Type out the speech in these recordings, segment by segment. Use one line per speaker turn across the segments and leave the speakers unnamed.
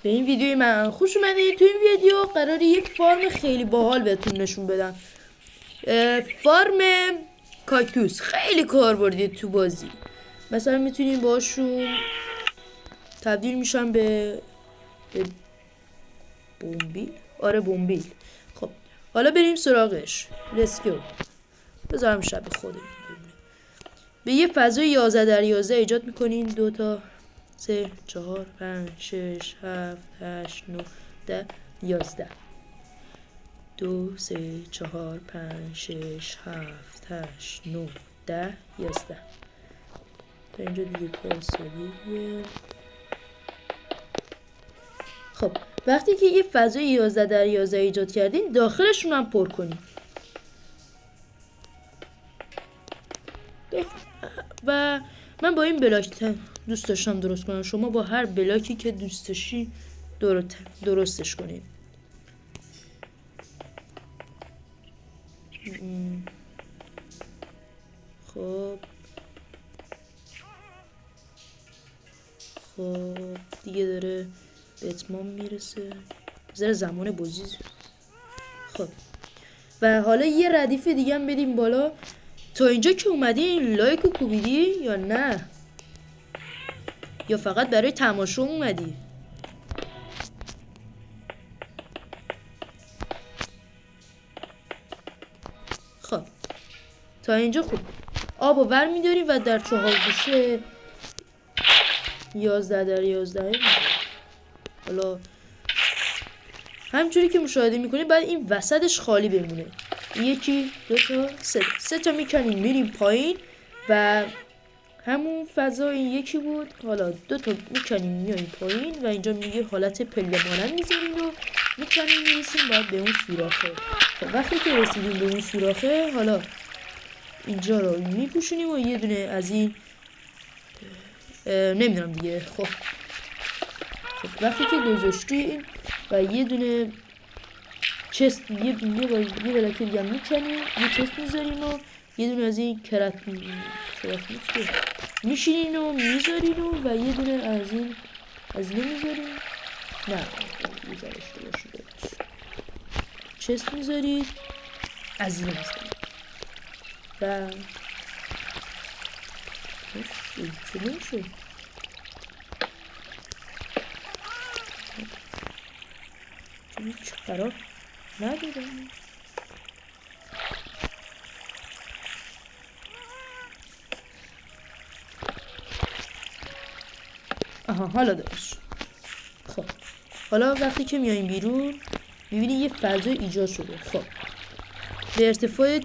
به این ویدیوی من خوش اومدید. تو این ویدیو قراره یک فارم خیلی باحال بهتون نشون بدم. فارم کاکتوس خیلی کاربردیه تو بازی. مثلا میتونین باشون تبدیل میشن به بومبیل. آره بومبیل. خب حالا بریم سراغش. لتس گو. بذارم شب خودمون بمونه. به یه فضای 11 در 11 ایجاد میکنین. 2 تا 3 4 5 6 7 8 9 10 11. 2 3 4 5 6 7 8 9 10 11. تا اینجا دیگه کار سادیه. خب وقتی که یه فضای 11 در 11 ایجاد کردین، داخلشون هم پر کنین. و من با این بلاک دوست داشتم درست کنم. شما با هر بلاکی که دوست داشتی درستش کنید. خب دیگه داره به اتمام میرسه. ذره زمان بازی. خب و حالا یه ردیف دیگه هم بدیم بالا. تا اینجا که اومدین لایک و کوبیدی یا نه؟ یا فقط برای تماشا اومدی؟ خب تا اینجا خوب. آبو بر میداری و در 4 گوشه 11 در 11 حالا همینجوری که مشاهده میکنید بعد این وسطش خالی بمونه. یکی 2 تا 3 تا میکنیم میریم پایین و همون فضا این یکی بود. حالا 2 تا میکنیم میاییم پایین و اینجا میگه حالت پله مانند میذارین و میکنیم میرسیم باید به اون سوراخه. خب وقتی که رسیدیم به اون سوراخه حالا اینجا رو میپوشونیم و یه دونه از این نمیدونم دیگه. خب وقتی که گذاشتیم و یه دونه چست یه بلاک دیگه میکنیم یه چست میذارین و یه دونه از این کرات میشینین و میذارین و یه دونه از این میذارین. نه میذارش باشه. چست میذارید از این میذارید و چه نمیشه. هیچ قرار ندیدم. آها حالا داشت. خب حالا وقتی که میاییم بیرون میبینی یه فضای ایجاد شده. خب به ارتفاع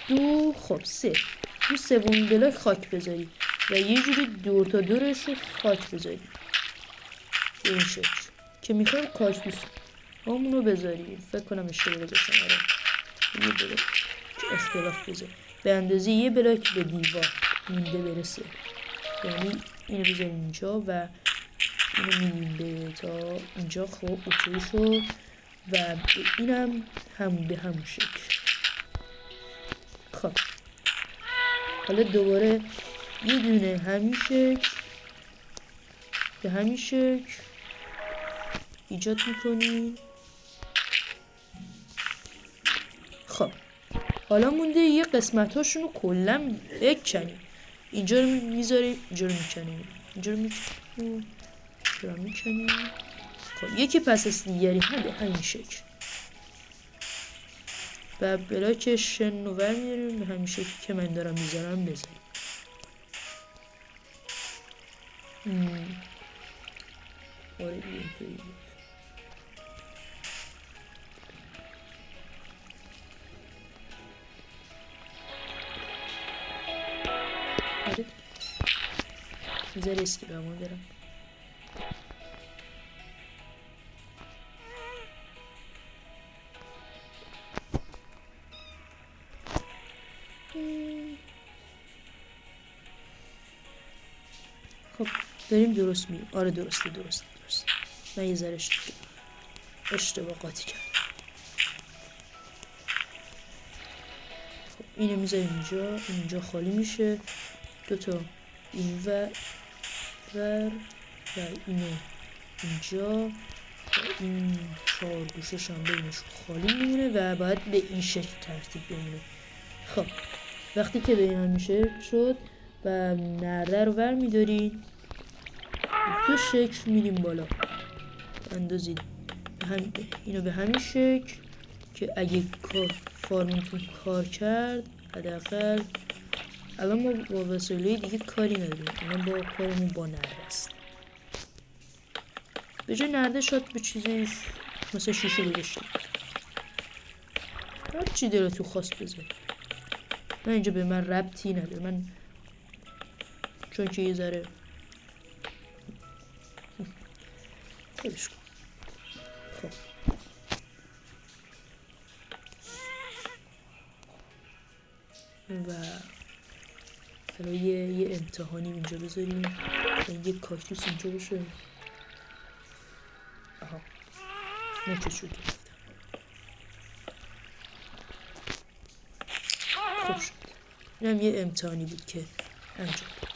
2 خب 3 رو سومین بلاک خاک بذاری و یه جوری دور تا دورش رو خاک بذاری به این شکل که میخوایم کاکتوس همونو بذاری. فکر کنم اشتباه گذاشتم. آره یه بلاک اختلاف بذاری به اندازه یه بلاک به دیوار مونده برسه. یعنی اینو بذاریم اینجا و اینو میدیم تا اینجا. خب اوکی شد و اینم همون به همون شکل. خب حالا دوباره یه دونه همین شکل به همین شکل ایجاد میکنیم. خب حالا مونده یه قسمت هاشونو کلا بکنیم. اینجا رو میذاریم اینجا رو میکنیم اینجا رو میکنیم. خب یکی پس از دیگری هم به همین شکل و بلاک شن رو برمیاریم به همین شکل که من دارم میذارم بذاریم. آره اینطوری بود. آره بذار اسکی برمون برم. خب داریم درست میریم. آره درسته. من یه ذره اشتباه قاطی کردم. خب اینو میذاریم اینجا خالی میشه. 2 تا این و اینو اینجا این 4 گوشش هم بینش خالی میمونه و باید به این شکل ترتیب بمونه. خب وقتی که به این شکل شد و نرده رو ور میدارید 2 شکل میریم بالا اندازید اینو به همین شکل که اگه فارمتون کار کرد حداقل الان ما با وسایل دیگه کاری نداریم، الان با کارمون با نرده است. به جای نرده شد به چیزی مثل شیشه گذاشتیم، هر چی داره تو خواست بذار. من اینجا به من ربطی نداره، من چون که یه ذره خودش کن. خب و برای یه امتحانی اینجا بذاریم یه کاکتوس اینجا باشه. آها نوچشو گرفتم. خوب شد. اینم یه امتحانی بود که انجام داد.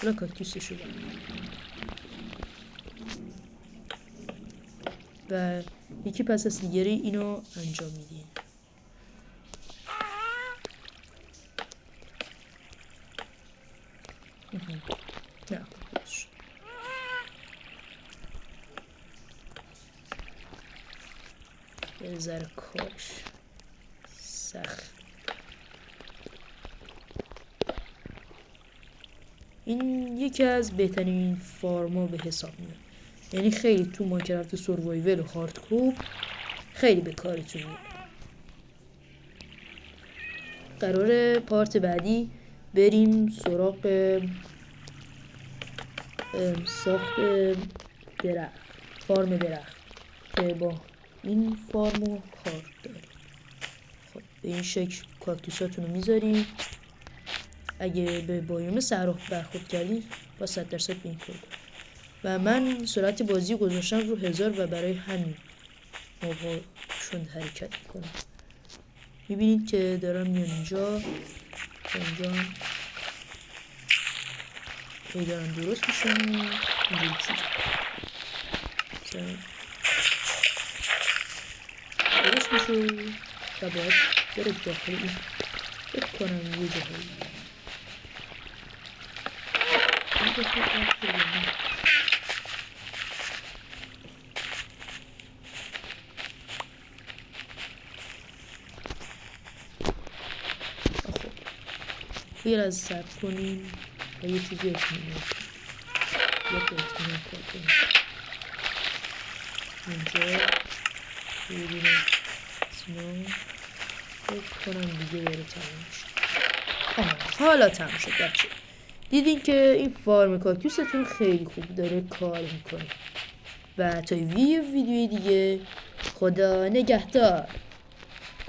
حالا کاکتوسشو و یکی پس از دیگری اینو انجام میدین. نه خوبش یه ذره کارش سخت. این یکی از بهترین فارما به حساب میاد، یعنی خیلی تو ماینکرافت سروایول و هاردکور خیلی به کارتون میاد. قراره پارت بعدی بریم سراغ ساخت درخت، فارم درخت که با این فارمو کار داریم. خب به این شکل کاکتوساتون رو میذاریم. اگه به بایوم صحرا برخورد کردی با 100% به این کار داریم. و من سرعت بازی گذاشتم رو 1000 و برای همین موقع شون حرکت میکنم. میبینید که دارم میان اینجا ای دارم درست میشم اینجوری چیز درست میشه و باید بره داخل این بکنم یه جایی غیر از صبر کنیم و یه چیزی اطمینان کار کنیم. اینجا یه دونه اطمینان کنم دیگه داره تمام میشه. حالا تمام شد بچه. دیدین که این فارم کاکتوستون خیلی خوب داره کار میکنه و تا ویدیوی دیگه خدا نگهدار.